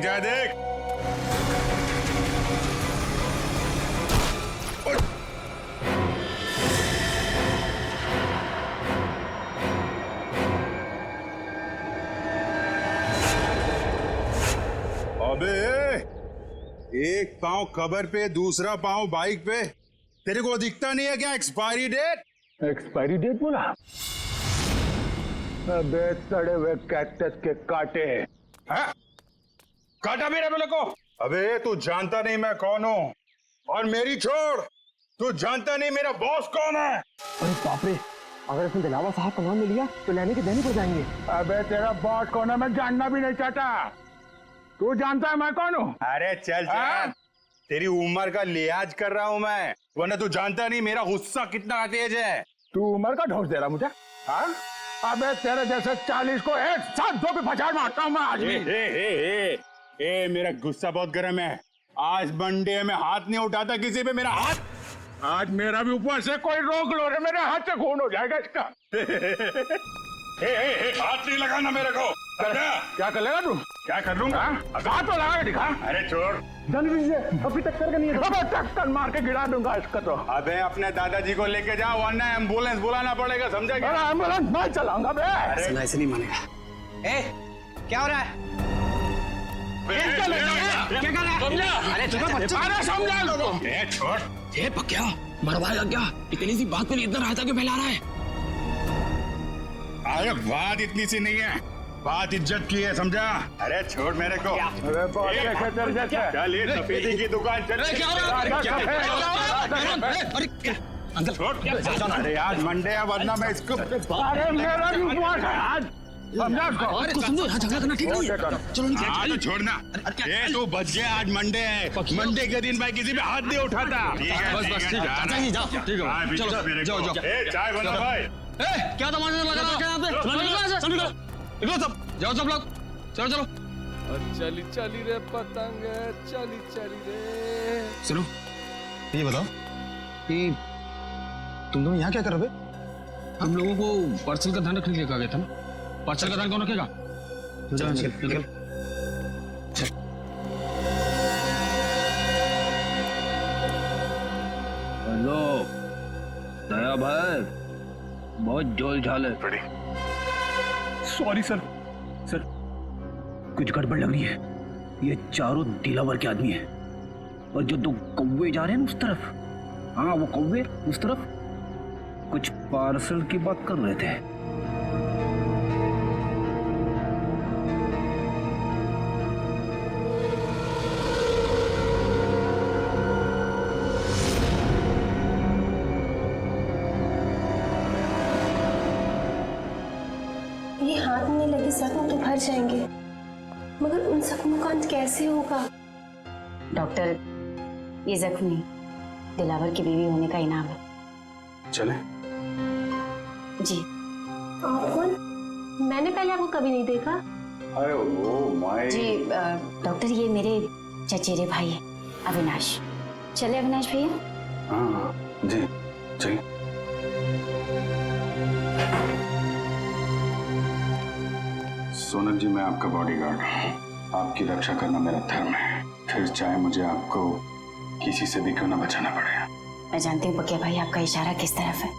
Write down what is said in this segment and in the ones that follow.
जा देख। अबे एक पाँव कबर पे दूसरा पाँव बाइक पे, तेरे को दिखता नहीं है क्या एक्सपायरी डेट? एक्सपायरी डेट बोला? अबे सड़े हुए कैक्टस के कांटे। काटा मेरे बोले को। अबे तू जानता नहीं मैं कौन हूँ, और मेरी छोड़, तू जानता नहीं मेरा बॉस कौन है। अरे बाप रे, अगर इसने दिलावर साहब का नाम ले लिया तो लेने के देने पड़ जाएंगे। अबे तेरा बॉस कौन है मैं जानना भी नहीं चाहता। तू जानता है मैं कौन हूँ? अरे चल चल, तेरी उम्र का लिहाज कर रहा हूँ मैं, वरना तू जानता नहीं मेरा गुस्सा कितना तेज है। तू उम्र का ढोस दे रहा मुझे? हाँ? अबे तेरे जैसे 40 को एक साथ दो पे फचाड़ मारता हूँ मैं आज भी। ए, मेरा गुस्सा बहुत गर्म है। आज मंडे में हाथ नहीं उठाता किसी पे मेरा हाथ। आज मेरा भी ऊपर से कोई रोक लो रे, मेरे हाथ से खून हो जाएगा इसका। हाथ नहीं लगाना मेरे को। क्या कर लेगा तू? क्या कर लूंगा? हाथ तो लगा के दिखा। अरे छोड़, जल्दी से, अभी टक्कर का नहीं है। अबे टक्कर मार के गिरा दूंगा इसका तो। अबे अपने दादाजी को लेके जाओ, वरना एम्बुलेंस बुलाना पड़ेगा, समझा क्या? अरे एम्बुलेंस मैं चलाऊंगा बे। ऐसे नहीं मानेगा। क्या हो रहा है? क्या कर रहा है? अरे तुम्हें बच्चा, अरे समझा लो। छोड़। ये पक्या मरवाएगा क्या? इतनी सी बात पे इतना रायता क्यों फैला रहा है? अरे बात इतनी सी नहीं है, बात इज्जत की है, समझा? अरे छोड़ मेरे को। अरे बहुत देखे तेरे जैसे। चल ये सफेदी की दुकान चल। अंकल छोड़। अरे आज मंडे है, वरना मैं इसको। अरे मेरा भी उपवास है आज, समझा इसको? समझो, यहाँ झगड़ा करना ठीक नहीं है। चलो हाँ तो छोड़ना। ये तू बच गया, आज मंडे है, मंडे के दिन भाई किसी पे हाथ नहीं उठाता। बस ठीक है, जाओ ठीक है, चलो जाओ। चाय बना भाई। क्या तमाशा लगा रखा है यहाँ पे? निकलो सब, जाओ सब लोग, चलो। चली चली रे पतंग, चली चली रे। सुनो, ये बताओ कि तुम दोनों यहाँ क्या कर रहे थे? हम लोगों को पार्सल का ध्यान रखने के लिए कहा गया था ना? पार्सल का ध्यान कौन रखेगा? निकल। हेलो दया भाई, बहुत जोल झाल है। सॉरी सर, कुछ गड़बड़ लग रही है। ये चारों दिलावर के आदमी हैं, और जो 2 कौवे जा रहे हैं उस तरफ, हाँ वो कौवे उस तरफ कुछ पार्सल की बात कर रहे थे। ये हाथ में लगे जख्म तो भर जाएंगे, मगर उन जख्मों का अंत कैसे होगा? डॉक्टर, ये जख्मी दिलावर की बीवी होने का इनाम है। चले? जी। आप कौन? मैंने पहले आपको कभी नहीं देखा। अरे वो माय। जी डॉक्टर, ये मेरे चचेरे भाई है अविनाश। चले अविनाश भैया? हाँ जी चलिए। सोनल जी, मैं आपका बॉडीगार्ड हूँ, आपकी रक्षा करना मेरा धर्म है, फिर चाहे मुझे आपको किसी से भी क्यों ना बचाना पड़े। मैं जानती हूँ पक्या भाई आपका इशारा किस तरफ है,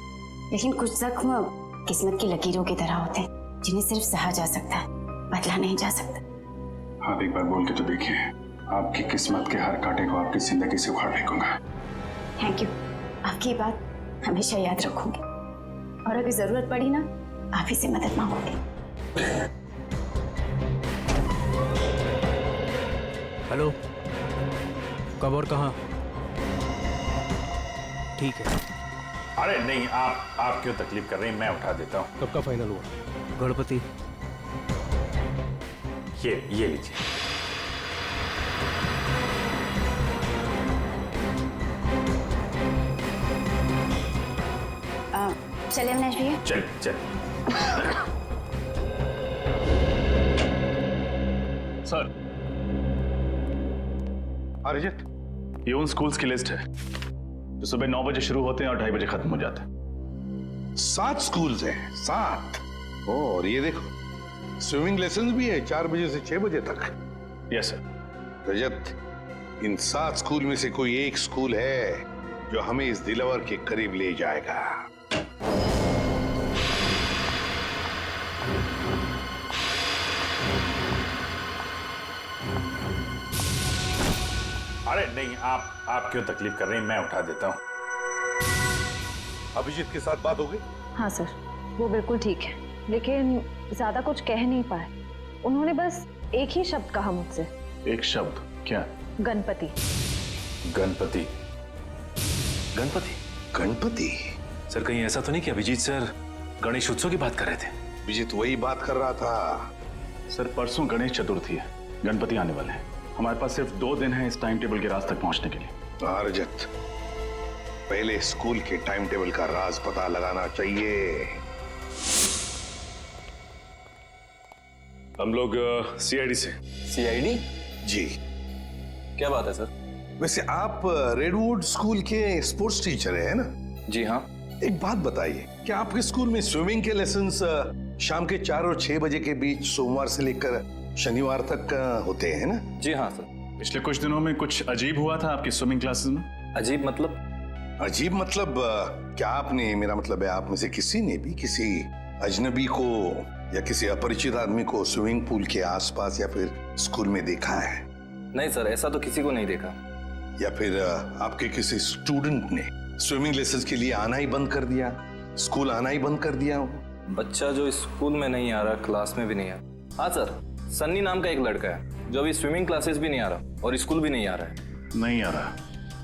लेकिन कुछ जख्म किस्मत की लकीरों की तरह होते हैं जिन्हें सिर्फ सहा जा सकता है, बदला नहीं जा सकता। आप एक बार बोल के तो देखिए, आपकी किस्मत के हर कांटे को आपकी जिंदगी से उखाड़ फेंकूंगा। थैंक यू, आपकी ये बात हमेशा याद रखूंगी, और अगर जरूरत पड़ी ना आप ही से मदद मांगूंगी। हेलो, कब और कहाँ? ठीक है। अरे नहीं, आप क्यों तकलीफ कर रहे हैं, मैं उठा देता हूँ। कब का फाइनल हुआ? गणपति। ये लीजिए। चले अविनाश भैया? चल। सर, अरिजीत, ये उन स्कूल्स की लिस्ट है जो सुबह 9 बजे शुरू होते हैं और 2:30 बजे खत्म हो जाते हैं। 7 स्कूल्स हैं, 7। और ये देखो, स्विमिंग लेसन भी है 4 बजे से 6 बजे तक। Yes sir. रजत, इन 7 स्कूल में से कोई एक स्कूल है जो हमें इस दिलावर के करीब ले जाएगा। अरे नहीं, आप क्यों तकलीफ कर रही हैं? मैं उठा देता हूँ। अभिजीत के साथ बात हो गई? हाँ सर, वो बिल्कुल ठीक है, लेकिन ज्यादा कुछ कह नहीं पाए। उन्होंने बस एक ही शब्द कहा मुझसे। एक शब्द? क्या? गणपति। गणपति? गणपति? गणपति? सर कहीं ऐसा तो नहीं कि अभिजीत सर गणेश उत्सव की बात कर रहे थे? अभिजीत वही बात कर रहा था। सर परसों गणेश चतुर्थी है, गणपति आने वाले हैं। हमारे पास सिर्फ 2 दिन है इस टाइम टेबल के राज तक पहुंचने के लिए। हाँ रजत, पहले स्कूल के टाइम टेबल का राज पता लगाना चाहिए। हम लोग सीआईडी से। सीआईडी? जी। क्या बात है सर? वैसे आप रेडवुड स्कूल के स्पोर्ट्स टीचर हैं ना? जी हाँ। एक बात बताइए, क्या आपके स्कूल में स्विमिंग के लेसन्स शाम के 4 और 6 बजे के बीच सोमवार से लेकर शनिवार तक होते हैं ना? जी हाँ सर। पिछले कुछ दिनों में कुछ अजीब हुआ था आपकी स्विमिंग क्लासेस में। अजीब मतलब? अजीब मतलब क्या आपने, मेरा मतलब है आप में से किसी ने भी किसी अजनबी को या किसी अपरिचित आदमी को स्विमिंग पूल के आसपास या फिर स्कूल में देखा है? नहीं सर, ऐसा तो किसी को नहीं देखा। या फिर आपके किसी स्टूडेंट ने स्विमिंग लेसन्स के लिए आना ही बंद कर दिया, स्कूल आना ही बंद कर दिया हो? बच्चा जो स्कूल में नहीं आ रहा, क्लास में भी नहीं आ रहा। हाँ सर, सन्नी नाम का एक लड़का है जो अभी स्विमिंग क्लासेस भी नहीं आ रहा और स्कूल भी नहीं आ रहा है। नहीं आ रहा?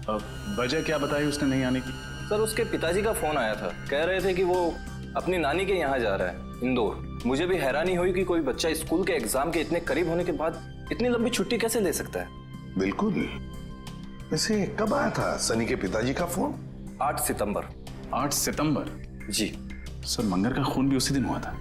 अब वजह क्या बताई उसने नहीं आने की? सर उसके पिताजी का फोन आया था, कह रहे थे कि वो अपनी नानी के यहाँ जा रहा है, इंदौर। मुझे भी हैरानी हुई कि कोई बच्चा स्कूल के एग्जाम के इतने करीब होने के बाद इतनी लंबी छुट्टी कैसे ले सकता है। बिल्कुल। वैसे कब आया था सनी के पिताजी का फोन? 8 सितंबर। 8 सितंबर? जी सर मंगर का खून भी उसी दिन हुआ था।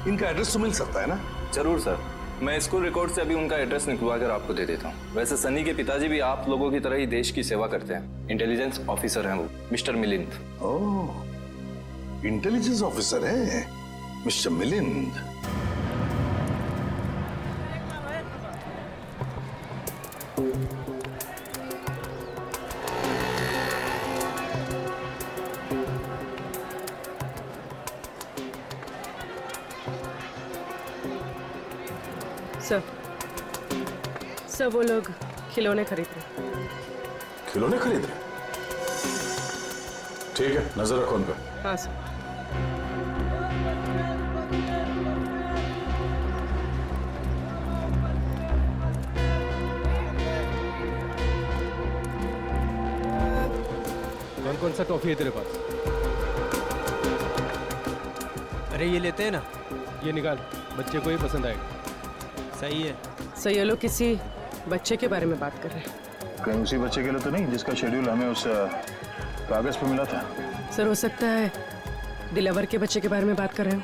इनका एड्रेस तो मिल सकता है ना? जरूर सर, मैं स्कूल रिकॉर्ड से अभी उनका एड्रेस निकलवा कर आपको दे देता हूँ। वैसे सनी के पिताजी भी आप लोगों की तरह ही देश की सेवा करते हैं, इंटेलिजेंस ऑफिसर हैं वो, मिस्टर मिलिंद। ओह, इंटेलिजेंस ऑफिसर है मिस्टर मिलिंद। सर वो लोग खिलौने खरीद रहे। खिलौने खरीद रहे? ठीक है, नजर रखो उन पर। हाँ सर। कौन कौन सा टॉफी है तेरे पास? अरे ये लेते हैं ना। ये निकाल, बच्चे को ही पसंद आएगा। सही है। सर ये लोग किसी बच्चे के बारे में बात कर रहे हैं। कहीं उसी बच्चे के लिए तो नहीं जिसका शेड्यूल हमें उस कागज पे मिला था? सर हो सकता है दिलावर के बच्चे के बारे में बात कर रहे हो।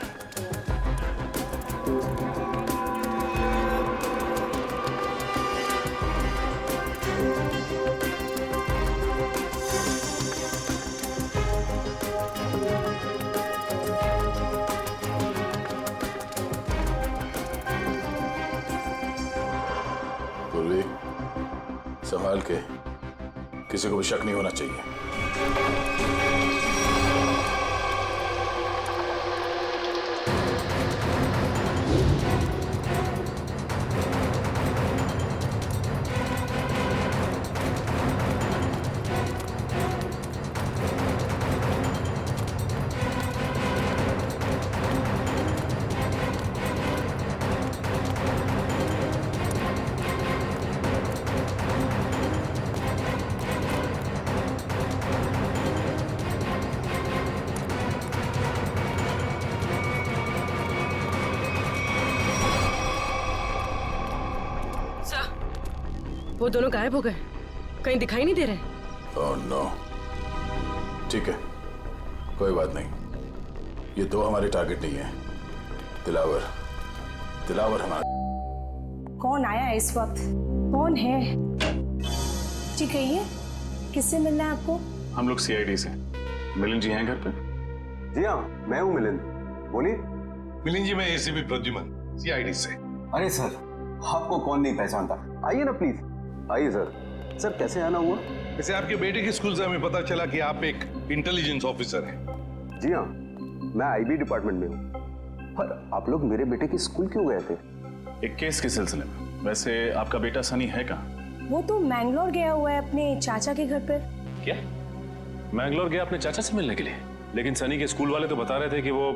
संभाल के, किसी को भी शक नहीं होना चाहिए। वो दोनों गायब हो गए, कहीं दिखाई नहीं दे रहे। Oh no. ठीक है, कोई बात नहीं, ये 2 हमारे टारगेट नहीं है। दिलावर हमारा। कौन आया है इस वक्त? कौन है? ठीक है, ये किससे मिलना है आपको? हम लोग सीआईडी से। मिलिंद जी हैं घर पे? जी हाँ, मैं हूँ मिलिंद, बोलिए। मिलिंद जी, मैं एसीपी प्रद्युमन, सीआईडी से। अरे सर, आपको कौन नहीं पहचानता? आइए ना प्लीज, आइए सर। सर कैसे आना हुआ? वैसे आपके बेटे के स्कूल से हमें पता चला कि आप एक इंटेलिजेंस ऑफिसर हैं। जी हाँ, मैं आईबी डिपार्टमेंट में हूँ। पर आप लोग मेरे बेटे के स्कूल क्यों गए थे? एक केस के सिलसिले में। वैसे आपका बेटा सनी है कहाँ? वो तो मैंगलोर गया हुआ है अपने चाचा के घर पर। क्या? मैंगलोर गया अपने चाचा से मिलने के लिए? लेकिन सनी के स्कूल वाले तो बता रहे थे कि वो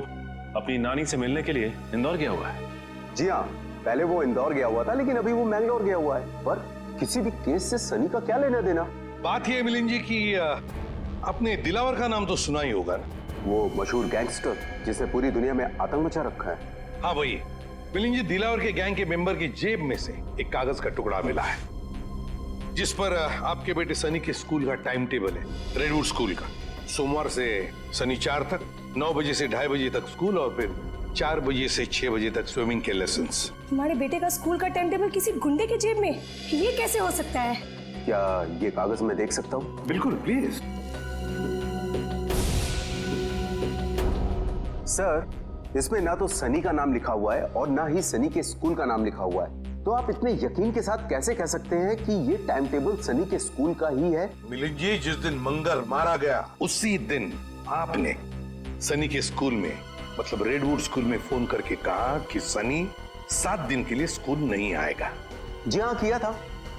अपनी नानी से मिलने के लिए इंदौर गया हुआ है। जी हाँ, पहले वो इंदौर गया हुआ था, लेकिन अभी वो मैंगलोर गया हुआ है। पर किसी भी केस से सनी का क्या लेना देना? बात ये मिलिंद जी कि आपने दिलावर का नाम तो सुना ही होगा ना? वो मशहूर गैंगस्टर जिसने पूरी दुनिया में आतंक मचा रखा है। हाँ वही मिलिंद जी। दिलावर के गैंग के मेंबर की जेब में से एक कागज का टुकड़ा मिला है जिस पर आपके बेटे सनी के स्कूल का टाइम टेबल है। रेडवुड स्कूल का सोमवार से शनिवार तक 9 बजे से 2:30 बजे तक स्कूल और फिर 4 बजे से 6 बजे तक स्विमिंग के लेसन्स। हमारे बेटे का स्कूल का टाइम टेबल किसी गुंडे के जेब में? ये कैसे हो सकता है? क्या ये कागज मैं देख सकता हूँ? बिल्कुल, प्लीज। सर, इसमें ना तो सनी का नाम लिखा हुआ है और ना ही सनी के स्कूल का नाम लिखा हुआ है। तो आप इतने यकीन के साथ कैसे कह सकते हैं कि ये टाइम टेबल सनी के स्कूल का ही है? मिलिंद जी, जिस दिन मंगल मारा गया उसी दिन आपने सनी के स्कूल में, मतलब रेडवुड स्कूल में फोन करके कहा कि सनी 7 दिन के लिए स्कूल नहीं आएगा। जी हाँ, किया था।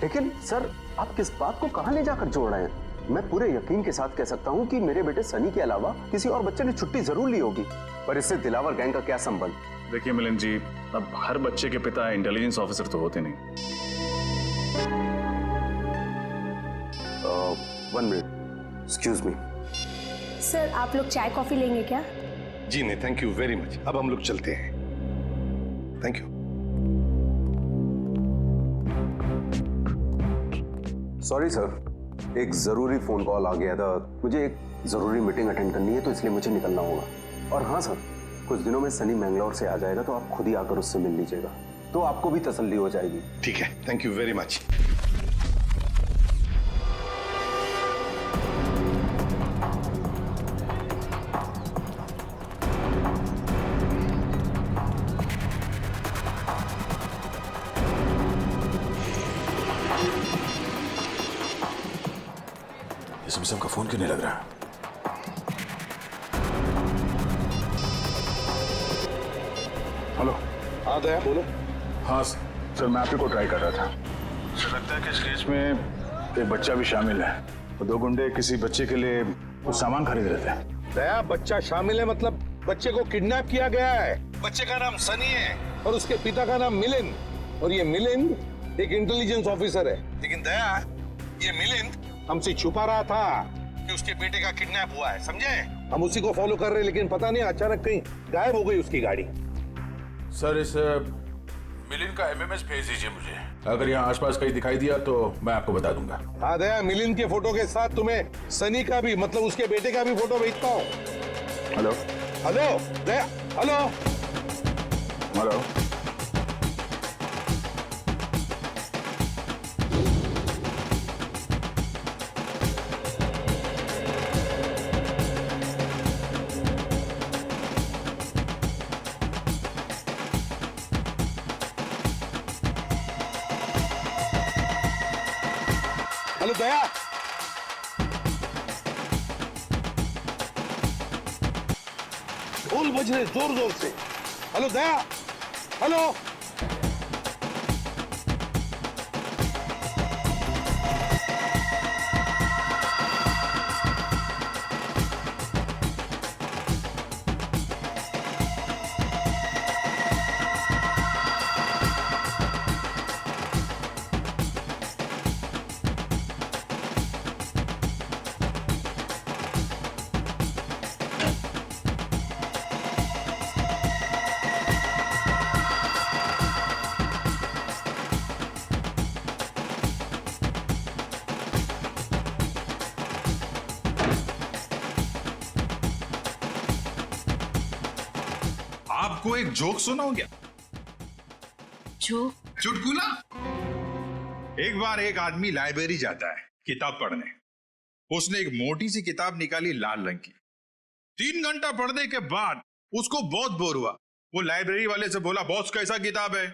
लेकिन सर, आप किस बात को कहां ले जाकर जोड़ रहे हैं? मैं पूरे यकीन के साथ कह सकता हूं कि मेरे बेटे सनी के अलावा किसी और बच्चे ने छुट्टी जरूर ली होगी। पर इससे दिलावर गैंग का क्या संबंध? देखिए मिलिंद जी, अब हर बच्चे के पिता इंटेलिजेंस ऑफिसर तो होते नहीं। 1 मिनट, एक्सक्यूज मी। सर, आप लोग चाय कॉफी लेंगे क्या? जी नहीं, थैंक यू वेरी मच। अब हम लोग चलते हैं। Thank you. सॉरी सर, एक जरूरी फोन कॉल आ गया था। मुझे एक जरूरी मीटिंग अटेंड करनी है, तो इसलिए मुझे निकलना होगा। और हाँ सर, कुछ दिनों में सनी मैंगलोर से आ जाएगा, तो आप खुद ही आकर उससे मिल लीजिएगा, तो आपको भी तसल्ली हो जाएगी। ठीक है, थैंक यू वेरी मच। इसमें सबका फोन क्यों नहीं लग रहा? हेलो। हाँ दया, बोलो। हाँ सर, मैं आप ही को ट्राई कर रहा था। सर, लगता है कि इस केस में एक बच्चा भी शामिल है। वो 2 गुंडे किसी बच्चे के लिए कुछ सामान खरीद रहे थे। दया, बच्चा शामिल है मतलब बच्चे को किडनैप किया गया है। बच्चे का नाम सनी है और उसके पिता का नाम मिलिंद। और ये मिलिंद एक इंटेलिजेंस ऑफिसर है। लेकिन दया, ये मिलिंद हमसे छुपा रहा था कि उसके बेटे का किडनैप हुआ है, समझे? हम उसी को फॉलो कर रहे हैं, लेकिन पता नहीं अचानक कहीं गायब हो गई उसकी गाड़ी। सर, इस मिलिंद का एमएमएस भेज दीजिए मुझे। अगर यहाँ आसपास कहीं दिखाई दिया तो मैं आपको बता दूंगा। हाँ दया, मिलिंद के फोटो के साथ तुम्हें सनी का भी, मतलब उसके बेटे का भी फोटो भेजता हूँ। हेलो। हेलो दया, हेलो हेलो। हेलो दया, ढोल बज रहे जोर जोर से। हेलो दया, हेलो। आपको एक जोक सुनाऊं क्या? जोक? चुटकुला। एक बार एक आदमी लाइब्रेरी जाता है किताब पढ़ने। उसने एक मोटी सी किताब निकाली लाल रंग की। 3 घंटा पढ़ने के बाद उसको बहुत बोर हुआ। वो लाइब्रेरी वाले से बोला, बॉस कैसा किताब है?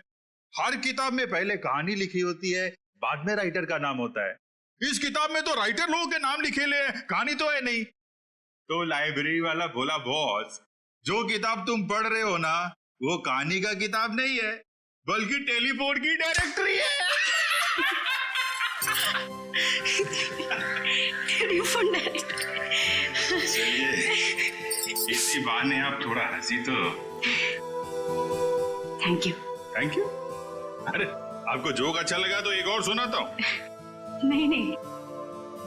हर किताब में पहले कहानी लिखी होती है, बाद में राइटर का नाम होता है। इस किताब में तो राइटर लोगों के नाम लिखे ले, कहानी तो है नहीं। तो लाइब्रेरी वाला बोला, बॉस जो किताब तुम पढ़ रहे हो ना, वो कहानी का किताब नहीं है, बल्कि टेलीफोन की डायरेक्टरी है। Telephone directory. चलिए, इसी बहाने आप थोड़ा हंसी तो। Thank you. Thank you? अरे आपको जोक अच्छा लगा तो एक और सुनाता हूँ। नहीं नहीं,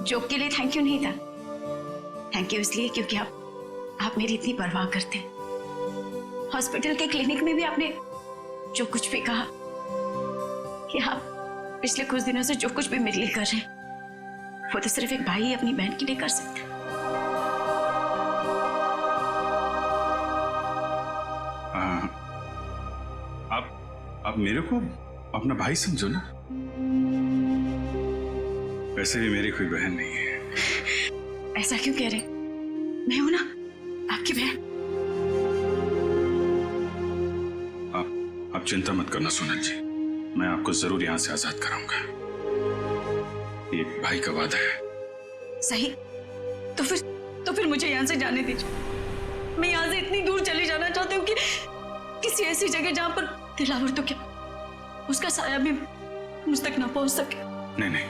जोक के लिए थैंक यू नहीं था। थैंक यू इसलिए क्योंकि आप मेरी इतनी परवाह करते हैं। हॉस्पिटल के क्लिनिक में भी आपने जो कुछ भी कहा कि आप पिछले कुछ दिनों से जो कुछ भी मेरे लिए कर रहे हैं, वो तो सिर्फ एक भाई अपनी बहन के लिए कर सकता है। आप मेरे को अपना भाई समझो ना। वैसे भी मेरी कोई बहन नहीं है। ऐसा क्यों कह रहे? मैं हूं ना आपकी बहन। आप चिंता मत करना सोनल जी, मैं आपको जरूर यहां से आजाद कराऊंगा। ये भाई का वादा है। सही, तो फिर मुझे यहां से जाने दीजिए। मैं यहां से इतनी दूर चली जाना चाहती हूँ कि किसी ऐसी जगह जहां पर दिलावर तो क्या, उसका साया भी मुझ तक ना पहुंच सके। नहीं,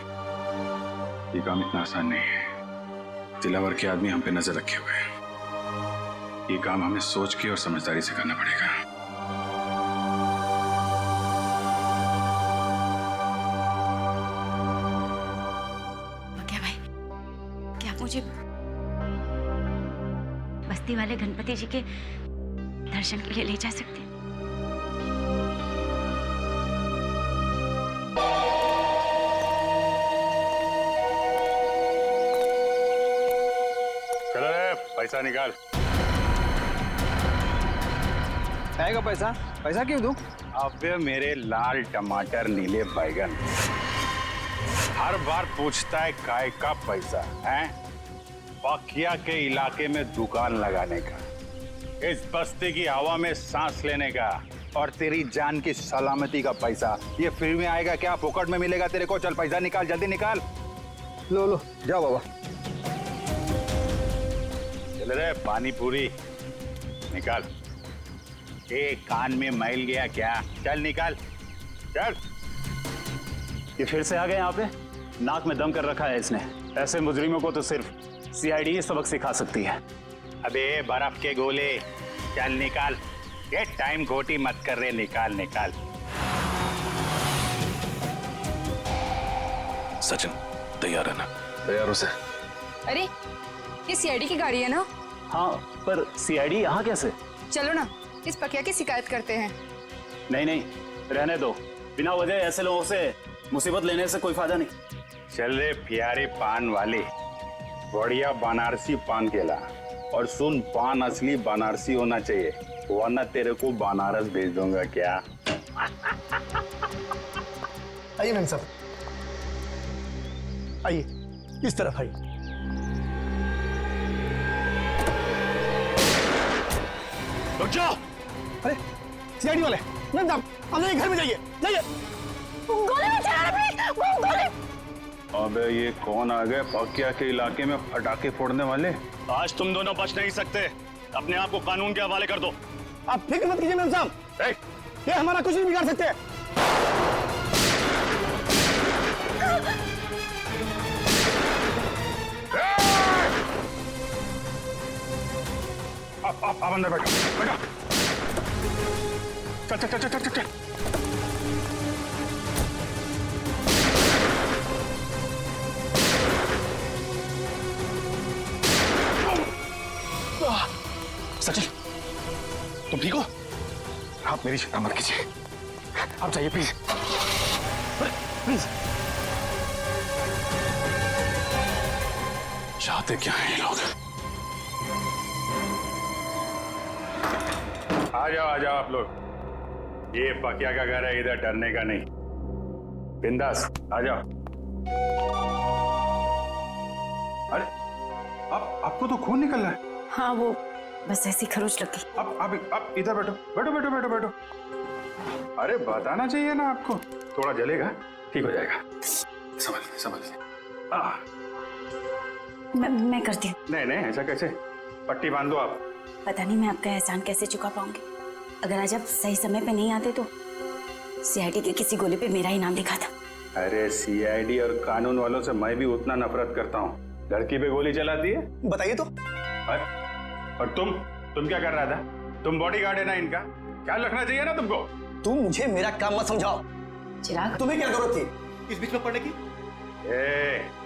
ये काम इतना आसान नहीं है। दिलावर के आदमी हम पे नजर रखे हुए हैं। ये काम हमें सोच के और समझदारी से करना पड़ेगा। क्या भाई, क्या आप मुझे बस्ती वाले गणपति जी के दर्शन के लिए ले जा सकते हैं? चलो रे, पैसा निकाल। आएगा पैसा? पैसा क्यों दूं? अबे मेरे लाल टमाटर नीले बैगन, हर बार पूछता है काय का पैसा है? पकिया के इलाके में दुकान लगाने का, इस बस्ती की हवा में सांस लेने का, और तेरी जान की सलामती का पैसा ये फ्री में आएगा क्या? फोकट में मिलेगा तेरे को? चल पैसा निकाल, जल्दी निकाल। लो जाओ बाबा। चल रे, पानी पूरी निकाल। कान में मैल गया क्या? चल निकाल, चल। ये फिर से आ गए यहाँ पे? नाक में दम कर रखा है इसने। ऐसे मुजरिमों को तो सिर्फ CID ही सबक सिखा सकती है। अबे बर्फ के गोले, चल निकाल। ये टाइम खोटी मत कर रहे, निकाल निकाल। सचिन तैयार है ना? तैयार हो सर। अरे ये CID की गाड़ी है ना? हाँ, पर CID यहाँ कैसे? चलो ना, इस पकिया की शिकायत करते हैं। नहीं, रहने दो। बिना वजह ऐसे लोगों से मुसीबत लेने से कोई फायदा नहीं। चल रे प्यारे पान वाले, बढ़िया बनारसी पान केला, और सुन, पान असली बनारसी होना चाहिए, वरना तेरे को बनारस भेज दूंगा। क्या? आइए मैम साहब, आइए इस तरफ आइए। रुक जाओ। अरे CID वाले, मैम साहब आप जाइए, घर में जाइए। गोली मत चलाना प्लीज, गोली। अबे ये कौन आ गए पकिया के इलाके में पटाखे फोड़ने वाले? आज तुम दोनों बच नहीं सकते। अपने आप को कानून के हवाले कर दो। आप फिक्र मत कीजिए मैम साहब, ये हमारा कुछ नहीं बिगाड़ सकते। आप अंदर बैठो। चल। सचिन, तुम ठीक हो? आप मेरी चिंता मत कीजिए, आप जाइए प्लीज। चाहते क्या हैं ये लोग? आ जाओ आप लोग। ये पकिया का घर है, इधर डरने का नहीं। बिंदास आ जाओ। अरे आपको तो खून निकल रहा है। हाँ, वो बस ऐसी खरोच लगी। आप इधर बैठो। अरे बताना चाहिए ना आपको, थोड़ा जलेगा, ठीक हो जाएगा। समझ मैं करती हूँ। नहीं नहीं, ऐसा कैसे? पट्टी बांध दो आप। पता नहीं मैं आपका एहसान कैसे चुका पाऊंगी। अगर आज आप सही समय पे नहीं आते तो सीआईडी के किसी गोले पे मेरा ही नाम लिखा था। अरे सीआईडी और कानून वालों से मैं भी उतना नफरत करता हूँ। लड़की पे गोली चलाती है। बताइए तो। और तुम क्या कर रहा था? तुम बॉडीगार्ड है ना इनका, ख्याल रखना चाहिए ना तुमको। तुम मुझे मेरा काम मत समझाओ। चिराग, तुम्हें क्या जरूरत थी इस बीच में पड़ने की?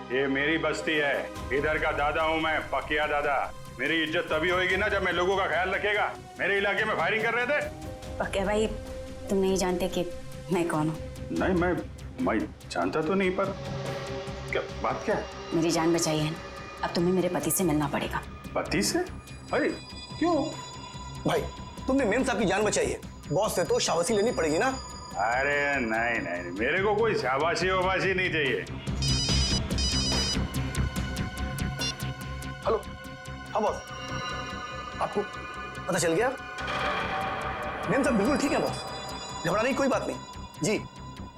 ये मेरी बस्ती है, इधर का दादा हूँ मैं, पकिया दादा। मेरी इज्जत तभी होगी ना जब मैं लोगों का ख्याल रखेगा। मेरे इलाके में फायरिंग कर रहे थे। पकिया भाई, तुम नहीं जानते कि मैं कौन हूँ। नहीं, मैं जानता तो नहीं, पर क्या बात क्या है? मेरी जान बचाई है ना, अब तुम्हें मेरे पति से मिलना पड़ेगा। पति से? अरे क्यों भाई, तुमने मेम साहब की जान बचाई है, बॉस से तो शाबाशी लेनी पड़ेगी ना। अरे नहीं, मेरे को कोई शाबाशी वाबाशी नहीं चाहिए। हेलो, हाँ बॉस, आपको पता चल गया? मेम साहब बिल्कुल ठीक है बॉस, घबराने की कोई बात नहीं। जी,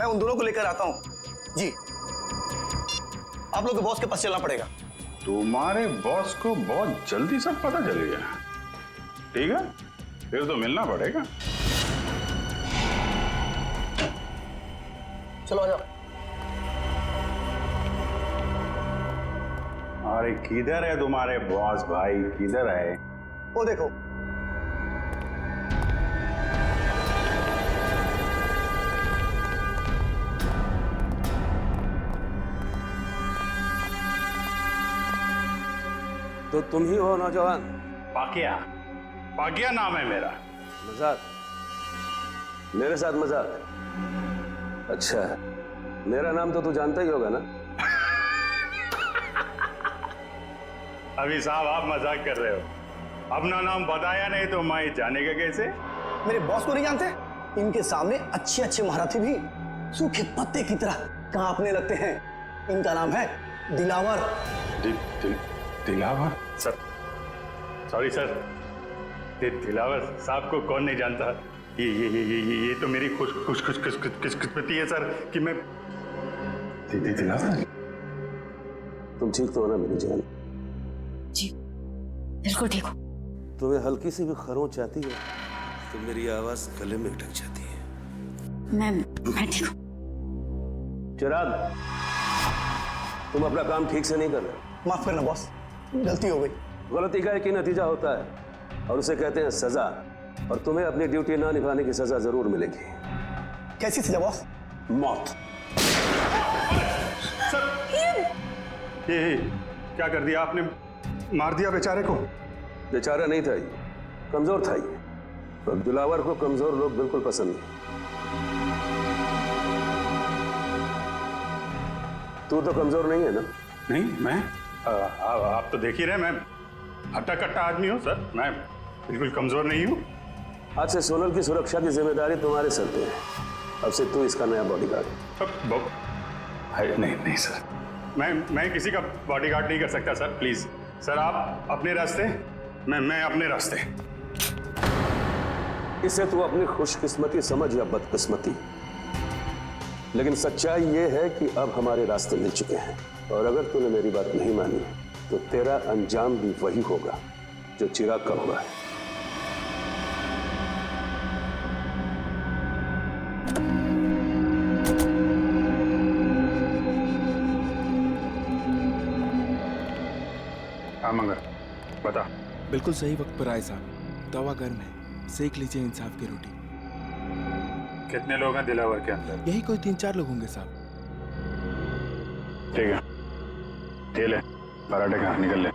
मैं उन दोनों को लेकर आता हूँ। जी, आप लोग के बॉस के पास चलना पड़ेगा। तुम्हारे बॉस को बहुत जल्दी सब पता चल गया। ठीक है, फिर तो मिलना पड़ेगा। चलो आ जाओ। अरे किधर है तुम्हारे बॉस भाई, किधर है? वो देखो। तो तुम ही हो नौजवान? पाकिया नाम है मेरा। मजाक? मेरे साथ मजाक? अच्छा, मेरा नाम तो तू जानता ही होगा ना? अभी साहब आप मजाक कर रहे हो, अपना नाम बताया नहीं तो मैं जानेगा कैसे? मेरे बॉस को नहीं जानते? इनके सामने अच्छे अच्छे महारथी भी सूखे पत्ते की तरह कांपने लगते हैं। इनका नाम है Dilawar. Dilawar? Sir, sorry sir, Dilawar साहब को कौन नहीं जानता? ये तो मेरी खुशकिस्मती है सर कि मैं दिलावर। तुम ठीक तो हो ना मेरी जान? जी बिल्कुल ठीक हो। तुम्हें हल्की सी भी खरोंच आती है तो मेरी आवाज गले में अटक जाती है। मैं ठीक हूँ। चिराग, तुम अपना काम ठीक से नहीं कर रहे। माफ करना बॉस, गलती हो गई। गलती का एक ही नतीजा होता है और उसे कहते हैं सजा, और तुम्हें अपनी ड्यूटी ना निभाने की सजा जरूर मिलेगी। कैसी सजा बॉस? मौत। सर, ये क्या कर दिया आपने? मार दिया बेचारे को? बेचारा नहीं था ये, कमजोर था ये, और दिलावर को कमजोर लोग बिल्कुल पसंद नहीं। तू तो कमजोर नहीं है ना? नहीं, मैं आप तो देख ही रहे, मैं हट्टा कट्टा आदमी हूँ सर, मैं बिल्कुल कमजोर नहीं हूँ। आज से सोनल की सुरक्षा की जिम्मेदारी तुम्हारे सर पे है। अब से तू इसका नया बॉडीगार्ड। नहीं सर, मैं किसी का बॉडीगार्ड नहीं कर सकता सर, प्लीज सर, आप अपने रास्ते, मैं अपने रास्ते। इसे तू अपनी खुशकिस्मती समझ या बदकिस्मती, लेकिन सच्चाई ये है कि अब हमारे रास्ते मिल चुके हैं, और अगर तूने मेरी बात नहीं मानी तो तेरा अंजाम भी वही होगा जो चिराग का हुआ है। मंगर बता। बिल्कुल सही वक्त पर आए साहब, तवा गर्म है, सेक लीजिए इंसाफ की रोटी। कितने लोग हैं दिलावर के अंदर? यही कोई 3-4 लोग होंगे साहब। ठीक है, ये ले पराठे खा, निकल ले।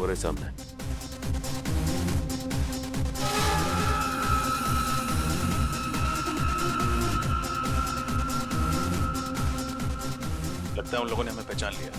पूरे सामने। लगता है उन लोगों ने हमें पहचान लिया।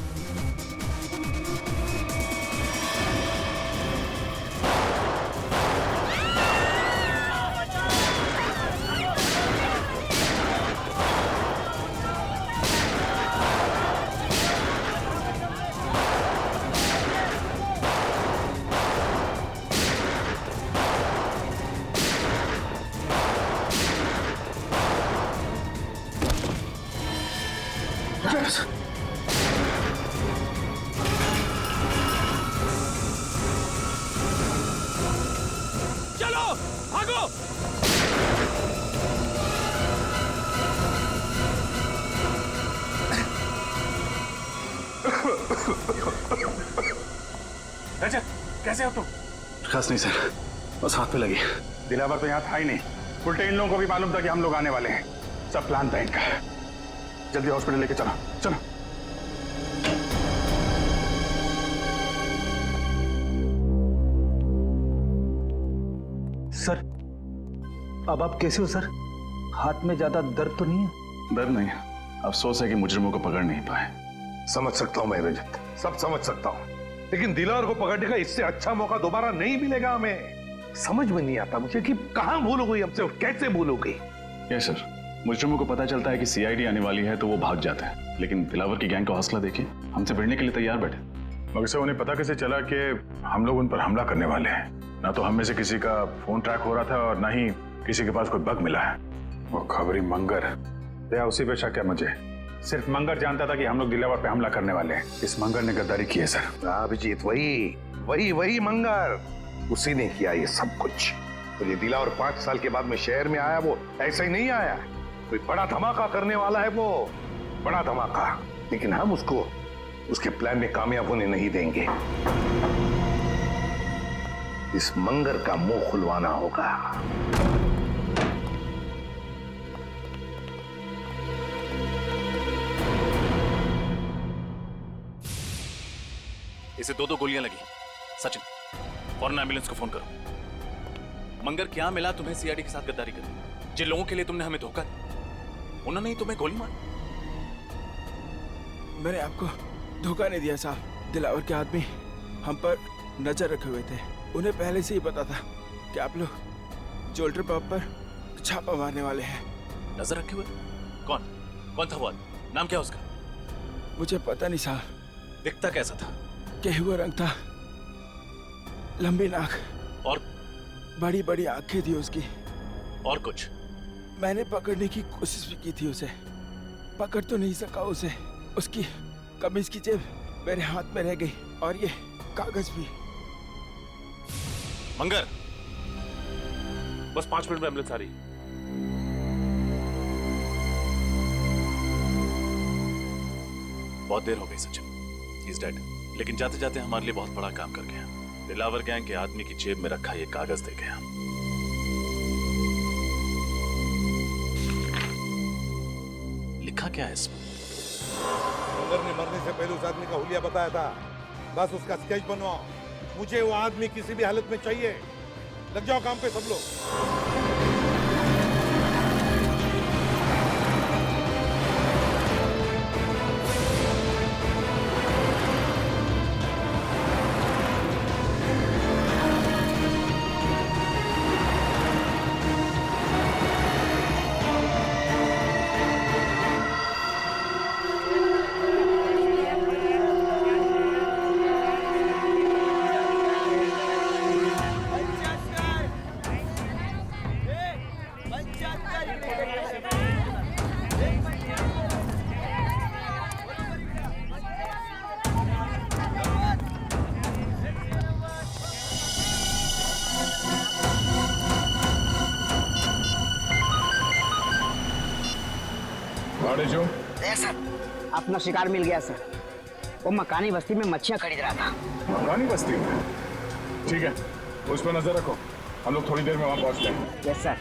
चलो भागो। रजत, कैसे हो तुम? खास नहीं सर, बस हाथ पे लगी। दिलावर तो यहाँ था ही नहीं। उल्टे इन लोगों को भी मालूम था कि हम लोग आने वाले हैं। सब प्लान था इनका। जल्दी हॉस्पिटल लेके चलो, चलो। सर, अब आप कैसे हो सर? हाथ में ज्यादा दर्द तो नहीं है? डर नहीं, अफसोस है कि मुजरिमों को पकड़ नहीं पाए। समझ सकता हूं मैं रजत, सब समझ सकता हूं, लेकिन दिलावर को पकड़ने का इससे अच्छा मौका दोबारा नहीं मिलेगा हमें। समझ में नहीं आता मुझे कि कहां भूल हो गई हमसे और कैसे भूल हो गई। यस सर, मुजरिमों को पता चलता है कि सीआईडी आने वाली है तो वो भाग जाते हैं, लेकिन दिलावर की गैंग का हौसला देखिए, हमसे भिड़ने के लिए तैयार बैठे। मगर से उन्हें पता कैसे चला कि हम लोग उन पर हमला करने वाले हैं? ना तो हम में से किसी का फोन ट्रैक हो रहा था और ना ही किसी के पास कोई बग मिला है। वो खबरी मंगर, या उसी पे शक है मुझे। सिर्फ मंगर जानता था कि हम लोग दिलावर पे हमला करने वाले हैं। इस मंगर ने गद्दारी की है सर। अभिजीत, वही मंगर, उसी ने किया ये सब कुछ। तो ये दिलावर 5 साल के बाद में शहर में आया, वो ऐसा ही नहीं आया, कोई बड़ा धमाका करने वाला है वो, बड़ा धमाका। लेकिन हम उसको उसके प्लान में कामयाब होने नहीं देंगे। इस मंगर का मुंह खुलवाना होगा। इसे 2 गोलियां लगी। सचिन, फौरन एम्बुलेंस को फोन करो। मंगर, क्या मिला तुम्हें सीआईडी के साथ गद्दारी करने? जिन लोगों के लिए तुमने हमें धोखा दिया, उन्होंने ही तुम्हें गोली मारी। मैंने आपको धोखा नहीं दिया साहब। दिलावर के आदमी हम पर नजर रखे हुए थे। उन्हें पहले से ही पता था कि आप लोग जोल्टर पब पर छापा मारने वाले हैं। नजर रखे हुए? कौन था वो आदमी? नाम क्या उसका? मुझे पता नहीं साहब। दिखता कैसा था? गेहुआ रंग था, लंबी नाक और बड़ी बड़ी आंखें थी उसकी। और कुछ? मैंने पकड़ने की कोशिश भी की थी उसे, पकड़ तो नहीं सका उसे। उसकी कमीज की जेब मेरे हाथ में रह गई और ये कागज भी। मंगर, बस 5 मिनट में एम्बुलेंस आ रही। बहुत देर हो गई सचिन, ही इज डेड। लेकिन जाते जाते हमारे लिए बहुत बड़ा काम कर गया। दिलावर गैंग के आदमी की जेब में रखा ये कागज दे गया। लिखा क्या है इसमें? मंगर ने मरने से पहले उस आदमी का हुलिया बताया था। बस उसका स्केच बनवाओ, मुझे वो आदमी किसी भी हालत में चाहिए। लग जाओ काम पे सब लोग। सर, अपना शिकार मिल गया सर। वो मकानी बस्ती में मच्छियां खरीद रहा था। मकानी बस्ती में? ठीक है, उस पर नजर रखो, हम लोग थोड़ी देर में वहां पहुंचते हैं। Yes sir.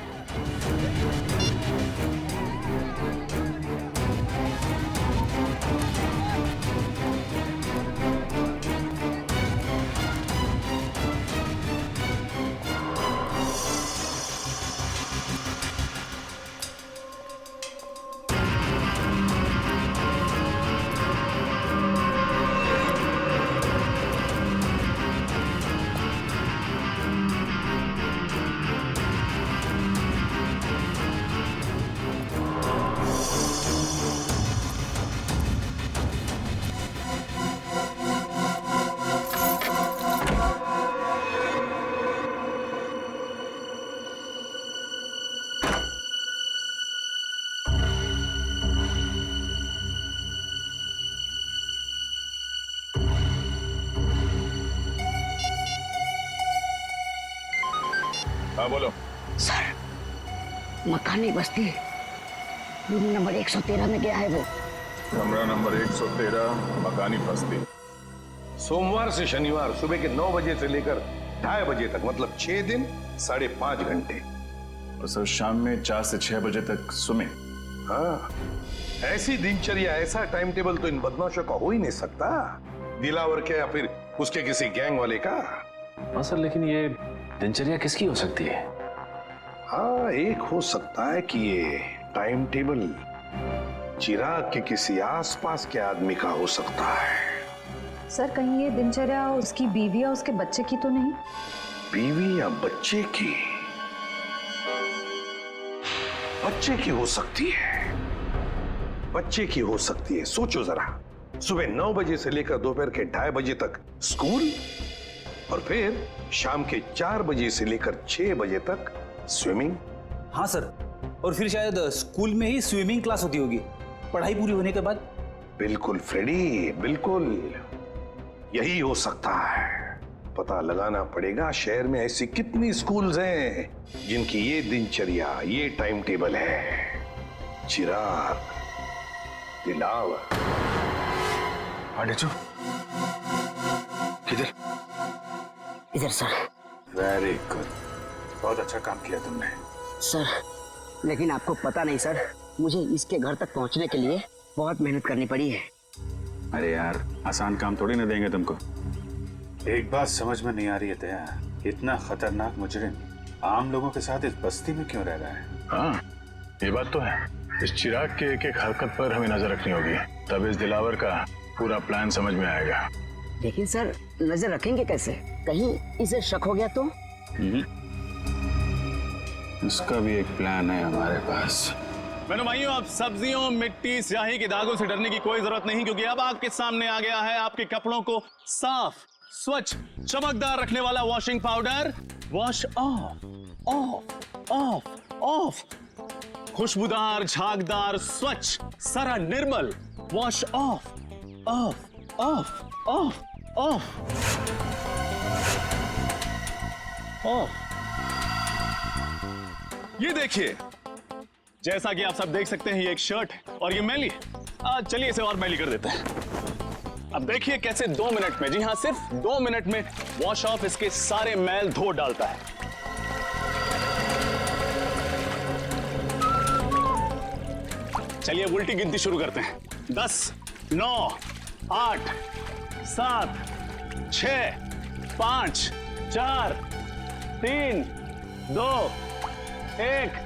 हाँ बोलो। सर मकानी बस्ती रूम नंबर 113 में गया है वो। कमरा नंबर 113 मकानी बस्ती। सोमवार से शनिवार सुबह के 9 बजे से लेकर 2:30 बजे तक, मतलब 6 दिन 5.5 घंटे। और सर शाम में 4 से 6 बजे तक स्विमिंग। हाँ, ऐसी दिनचर्या, ऐसा टाइम टेबल तो इन बदमाशों का हो ही नहीं सकता। दिलावर के या फिर उसके किसी गैंग वाले का। हाँ सर, लेकिन ये दिनचर्या किसकी हो सकती है? हाँ, एक हो सकता है कि ये टाइम टेबल चिराग के किसी आसपास के आदमी का हो सकता है। सर कहीं ये दिनचर्या उसकी बीवी या उसके बच्चे की तो नहीं? बीवी या बच्चे की? बच्चे की हो सकती है, बच्चे की हो सकती है। सोचो जरा, सुबह 9 बजे से लेकर दोपहर के 2:30 बजे तक स्कूल, और फिर शाम के 4 बजे से लेकर 6 बजे तक स्विमिंग। हाँ सर, और फिर शायद स्कूल में ही स्विमिंग क्लास होती होगी पढ़ाई पूरी होने के बाद। बिल्कुल फ्रेडी, बिल्कुल यही हो सकता है। पता लगाना पड़ेगा शहर में ऐसी कितनी स्कूल्स हैं जिनकी ये दिनचर्या, ये टाइम टेबल है। चिराग, दिलावर। आडेचो, किधर? इधर सर। वेरी गुड, बहुत अच्छा काम किया तुमने। सर लेकिन आपको पता नहीं सर, मुझे इसके घर तक पहुंचने के लिए बहुत मेहनत करनी पड़ी है। अरे यार, आसान काम थोड़ी ना देंगे तुमको। एक बात समझ में नहीं आ रही है दया, इतना खतरनाक मुजरिम आम लोगों के साथ इस बस्ती में क्यों रह रहा है? हाँ, ये बात तो है। इस चिराग के एक एक हरकत पर हमें नजर रखनी होगी, तब इस दिलावर का पूरा प्लान समझ में आएगा। लेकिन सर नजर रखेंगे कैसे? कहीं इसे शक हो गया तो? इसका भी एक प्लान है हमारे पास। बहनों भाइयों, अब सब्जियों, मिट्टी, स्याही के दागों से डरने की कोई जरूरत नहीं, क्योंकि अब आपके सामने आ गया है आपके कपड़ों को साफ, स्वच्छ, चमकदार रखने वाला washing powder. Wash off, off, off, off. खुशबूदार, झागदार, स्वच्छ, सारा निर्मल। Wash off, off, off, off, off, off. ये देखिए, जैसा कि आप सब देख सकते हैं, ये एक शर्ट है और ये मैली है। चलिए इसे और मैली कर देते हैं। अब देखिए कैसे 2 मिनट में, जी हाँ सिर्फ 2 मिनट में वॉश ऑफ इसके सारे मैल धो डालता है। चलिए उल्टी गिनती शुरू करते हैं। 10, 9, 8, 7, 6, 5, 4, 3, 2, 1।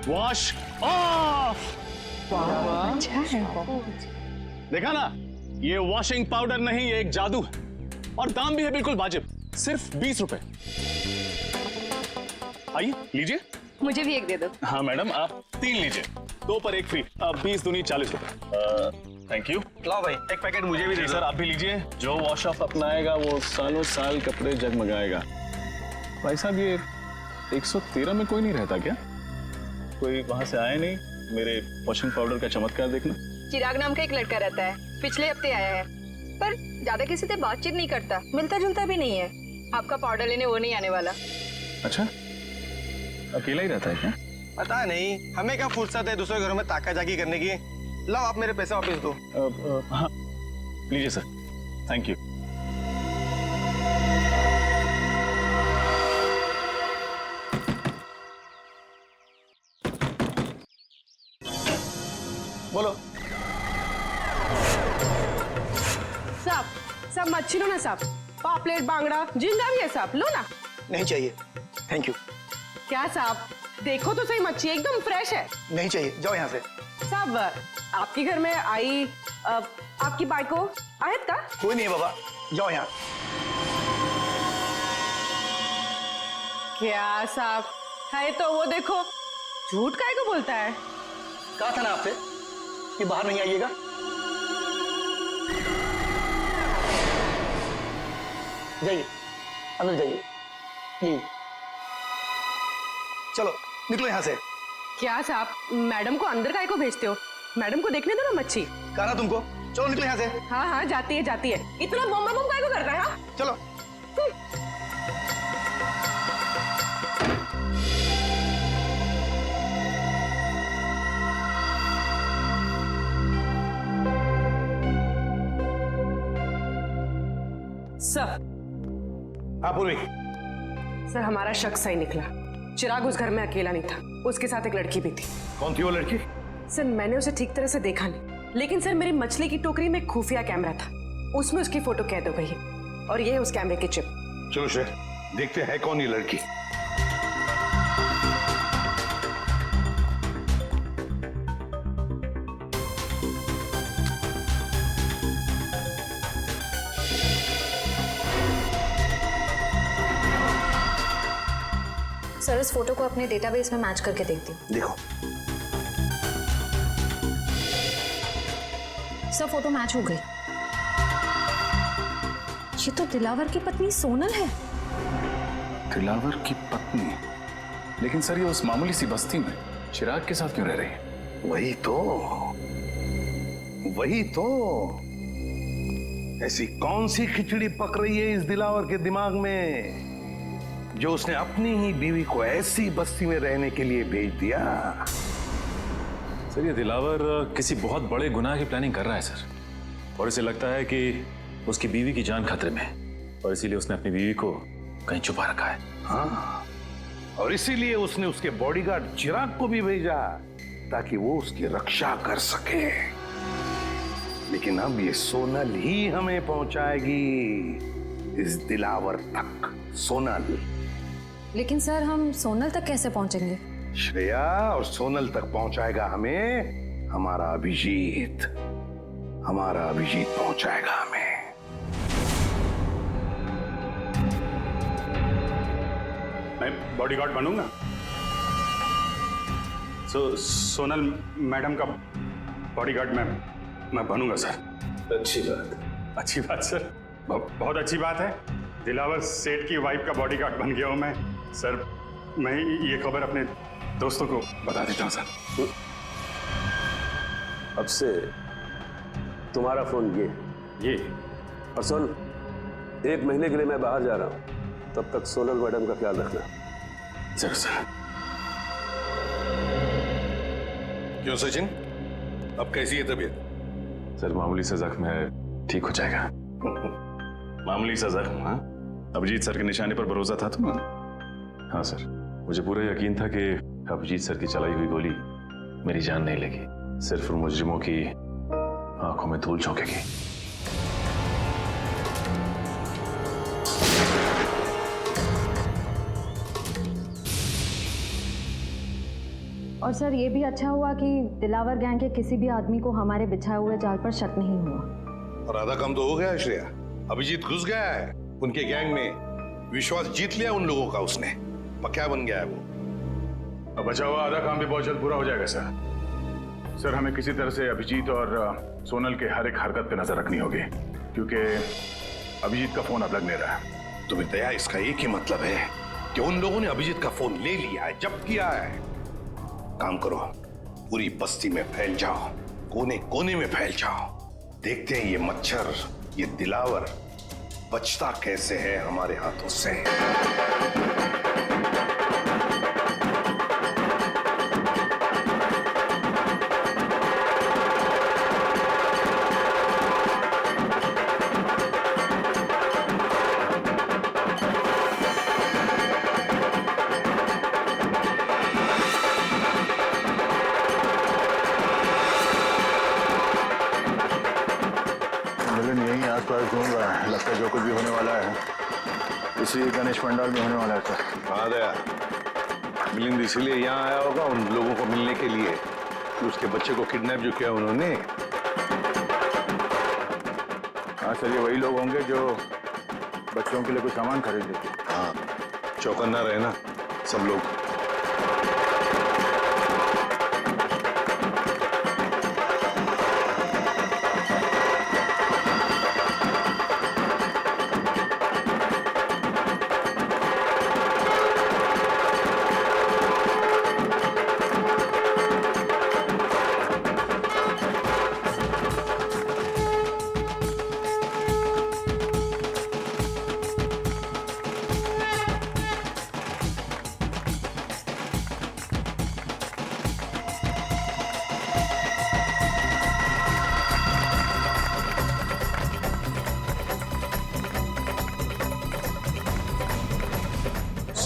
Wash off. अच्छा है। देखा ना, ये वॉशिंग पाउडर नहीं, ये एक जादू है, और दाम भी है बिल्कुल वाजिब, सिर्फ 20 रुपए। आइए लीजिए। मुझे भी एक दे दो। हाँ मैडम, आप 3 लीजिए, 2 पर 1 फ्री। 20 दूनी 40 रुपए। Thank you. लाओ भाई, एक पैकेट मुझे भी दे दो। सर आप भी लीजिए। जो वॉश ऑफ अपनाएगा वो सालों साल कपड़े जगमगाएगा। भाई साहब, ये 113 में कोई नहीं रहता क्या? कोई वहां से आया नहीं मेरे वॉशिंग पाउडर का चमत्कार देखना? चिराग नाम का एक लड़का रहता है, पिछले हफ्ते आया है, पर ज्यादा किसी से बातचीत नहीं करता, मिलता जुलता भी नहीं है। आपका पाउडर लेने वो नहीं आने वाला। अच्छा, अकेला ही रहता है क्या? पता नहीं, हमें क्या फुर्सत है दूसरे घरों में ताका जाकी करने की। लाओ आप मेरे पैसे वापस दो। हाँ लीजिए सर, थैंक यू। बोलो। साहब, सब मच्छी लो ना साहब, पापलेट, बांगड़ा, झींगा भी है साहब, लो ना। नहीं चाहिए, थैंक यू। क्या साहब, देखो तो सही, मच्छी एकदम फ्रेश है। नहीं चाहिए, जाओ यहाँ से। साहब, आपके घर में आई आपकी बाइक को आयत का? कोई नहीं है बाबा, जाओ यहाँ। क्या साहब है तो वो देखो, झूठ काहे को बोलता है? कहा था ना आपसे कि बाहर नहीं आइएगा। जाइए, अंदर जाइए प्लीज। चलो निकलो यहाँ से। क्या साहब, मैडम को अंदर काहे को भेजते हो? मैडम को देखने दो ना मच्छी। कहा ना तुमको, चलो निकलो यहाँ से। हाँ हाँ, जाती है जाती है, इतना बम बम काहे को कर रहा है? हाँ? चलो। सर। हाँ पूर्वी। सर हमारा शक सही निकला। चिराग उस घर में अकेला नहीं था, उसके साथ एक लड़की भी थी। कौन थी वो लड़की? सर मैंने उसे ठीक तरह से देखा नहीं, लेकिन सर मेरी मछली की टोकरी में एक खुफिया कैमरा था, उसमें उसकी फोटो कैद हो गई है और ये है उस कैमरे की चिप। चलो श्रेय, देखते हैं कौन ये लड़की। सर इस फोटो को अपने डेटाबेस में मैच करके देखती हूँ। देखो। सर फोटो मैच हो गई। ये तो दिलावर की पत्नी सोनल है। दिलावर की पत्नी? लेकिन सर ये उस मामूली सी बस्ती में चिराग के साथ क्यों रह रही है? वही तो ऐसी कौन सी खिचड़ी पक रही है इस दिलावर के दिमाग में जो उसने अपनी ही बीवी को ऐसी बस्ती में रहने के लिए भेज दिया? सर ये दिलावर किसी बहुत बड़े गुनाह की प्लानिंग कर रहा है सर, और इसे लगता है कि उसकी बीवी की जान खतरे में, और इसीलिए उसने अपनी बीवी को कहीं छुपा रखा है। हाँ, और इसीलिए उसने उसके बॉडीगार्ड चिराग को भी भेजा ताकि वो उसकी रक्षा कर सके। लेकिन अब ये सोनल ही हमें पहुंचाएगी इस दिलावर तक। सोनल। लेकिन सर हम सोनल तक कैसे पहुंचेंगे? श्रेया, और सोनल तक पहुंचाएगा हमें हमारा अभिजीत। हमारा अभिजीत पहुंचाएगा हमें। मैं बॉडीगार्ड बनूंगा। सोनल मैडम का बॉडीगार्ड मैं बनूंगा सर। अच्छी बात सर, बहुत अच्छी बात है। दिलावर सेठ की वाइफ का बॉडीगार्ड बन गया हूं मैं सर। मैं ये खबर अपने दोस्तों को बता देता हूं सर। अब से तुम्हारा फोन ये और सुन, 1 महीने के लिए मैं बाहर जा रहा हूं, तब तक सोनल मैडम का ख्याल रखना। जरूर सर। क्यों सचिन, अब कैसी है तबीयत? सर मामूली सा जख्म है, ठीक हो जाएगा। मामूली सा जख्म? हाँ, अभिजीत सर के निशाने पर भरोसा था तुम्हें? हाँ सर, मुझे पूरा यकीन था कि अभिजीत सर की चलाई हुई गोली मेरी जान नहीं लेगी, सिर्फ उन मुजरिमों की आंखों में धूल झोंकेगी। और सर ये भी अच्छा हुआ कि दिलावर गैंग के किसी भी आदमी को हमारे बिछाए हुए जाल पर शक नहीं हुआ। और आधा काम तो हो गया है श्रेया। अभिजीत घुस गया है उनके गैंग में, विश्वास जीत लिया उन लोगों का उसने, पक्का बन गया है वो। अब बचा हुआ आधा काम भी बहुत जल्द पूरा हो जाएगा सर। हमें किसी तरह से अभिजीत और सोनल के हर एक हरकत पे नजर रखनी होगी, क्योंकि अभिजीत का फोन अब लग नहीं रहा है। तो दया, इसका एक ही मतलब है कि उन लोगों ने अभिजीत का फोन ले लिया है, जब्त किया है। काम करो, पूरी बस्ती में फैल जाओ, कोने कोने में फैल जाओ। देखते हैं ये मच्छर, ये दिलावर बचता कैसे है हमारे हाथों से। मिलन यहीं आसपास घूम रहा है, लगता है जो कुछ भी होने वाला है इसी गणेश पंडाल में होने वाला है सर। हाँ दया, मिलिंद इसीलिए यहाँ आया होगा उन लोगों को मिलने के लिए, उसके बच्चे को किडनैप जो किया उन्होंने। हाँ सर, ये वही लोग होंगे जो बच्चों के लिए कुछ सामान खरीदे। हाँ, चौकन्ना रहना सब लोग।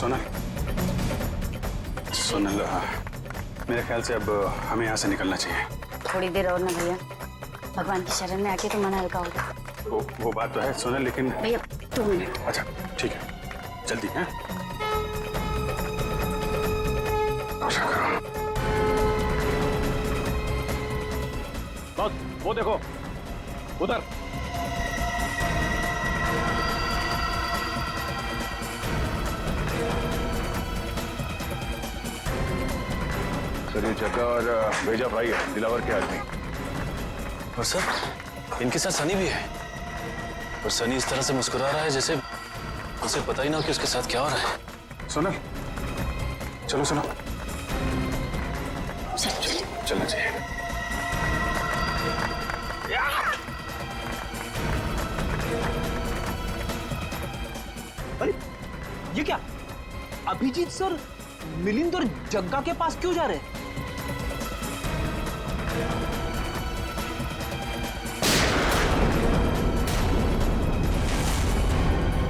सोनल, सोनल, मेरे ख्याल से अब हमें यहाँ से निकलना चाहिए। थोड़ी देर और ना भैया, भगवान की शरण में आके तो मन हल्का होगा। वो बात तो है सोनल, लेकिन भैया 2 मिनट। अच्छा ठीक है, जल्दी है। बस वो देखो उधर। सर ये जग्गा और भेजा भाई है, दिलावर के आदमी। और सर इनके साथ सनी भी है, और सनी इस तरह से मुस्कुरा रहा है जैसे उसे पता ही ना हो कि उसके साथ क्या हो रहा है। सोनल चलो सुनो, चलना चाहिए। अरे ये क्या, अभिजीत सर मिलिंद और जग्गा के पास क्यों जा रहे हैं?